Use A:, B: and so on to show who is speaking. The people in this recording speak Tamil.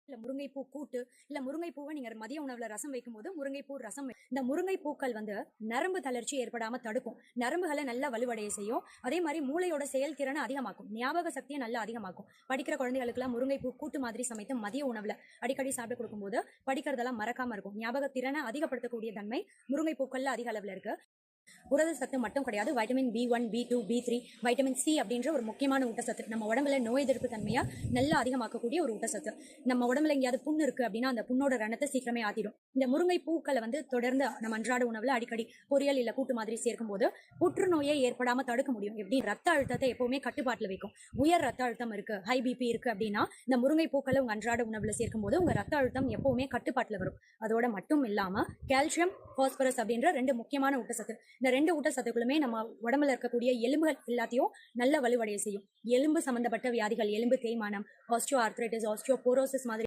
A: இல்ல முருங்கைப்பூ கூட்டு, இல்ல முருங்கைப்பூவ நீங்க மதிய உணவுல ரசம் வைக்கும்போது முருங்கைப்பூ ரசம் இந்த முருங்கைப்பூக்கள் வந்து நரம்பு தளர்ச்சி ஏற்படாம தடுக்கும். நரம்புகள நல்லா வலுவடைய செய்யும். அதே மாரி மூளையோட செயல்திறனை அதிகமாக்கும். ஞாபக சக்திய நல்லா அதிகமாக்கும். படிக்கிற குழந்தைகளுக்கெல்லாம் முருங்கைப்பூ கூட்டு மாதிரி சமைத்து மதிய உணவுல அடிக்கடி சாப்பிட்டு கொடுக்கும்போது படிக்கிறதெல்லாம் மறக்காம இருக்கும். ஞாபக திறனை அதிகப்படுத்தக்கூடிய தன்மை முருங்கைப்பூக்கள்ல அதிக அளவுல இருக்கு. புரத சத்து மட்டும் கிடையாது, vitamin B1, B2, B3, vitamin C அப்படின்ற ஒரு முக்கியமான ஊட்டச்சத்து நம்ம உடம்புல நோய் எதிர்ப்பு தன்மையா நல்லா அதிகமாக்கக்கூடிய ஒரு ஊட்டச்சத்து. நம்ம உடம்புல எங்கேயாவது புண்ணு இருக்கு அப்படின்னா அந்த புண்ணோட ரணத்தை சீக்கிரமே ஆத்திடும். இந்த முருங்கை பூக்களை வந்து தொடர்ந்து நம்ம அன்றாட உணவுல அடிக்கடி பொரியல் இல்ல கூட்டு மாதிரி சேர்க்கும் போது புற்றுநோயை ஏற்படாம தடுக்க முடியும். எப்படி ரத்த அழுத்தத்தை எப்பவுமே கட்டுப்பாட்டுல வைக்கும். உயர் ரத்த அழுத்தம் இருக்கு, ஹை பிபி இருக்கு அப்படின்னா இந்த முருங்கை பூக்களை உங்க அன்றாட உணவுல சேர்க்கும் போது உங்க ரத்த அழுத்தம் எப்பவுமே கட்டுப்பாட்டுல வரும். அதோட மட்டும் இல்லாம கால்சியம், பாஸ்பரஸ் அப்படின்ற 2 முக்கியமான ஊட்டச்சத்து. இந்த 2 ஊட்டச்சத்துக்களுமே நம்ம உடம்புல இருக்கக்கூடிய எலும்புகள் எல்லாத்தையும் நல்ல வலுவடைய செய்யும். எலும்பு சம்பந்தப்பட்ட வியாதிகள், எலும்பு தேய்மானம், ஆஸ்டியோ ஆர்த்ரைட்டிஸ், ஆஸ்டியோபோரோசிஸ் மாதிரி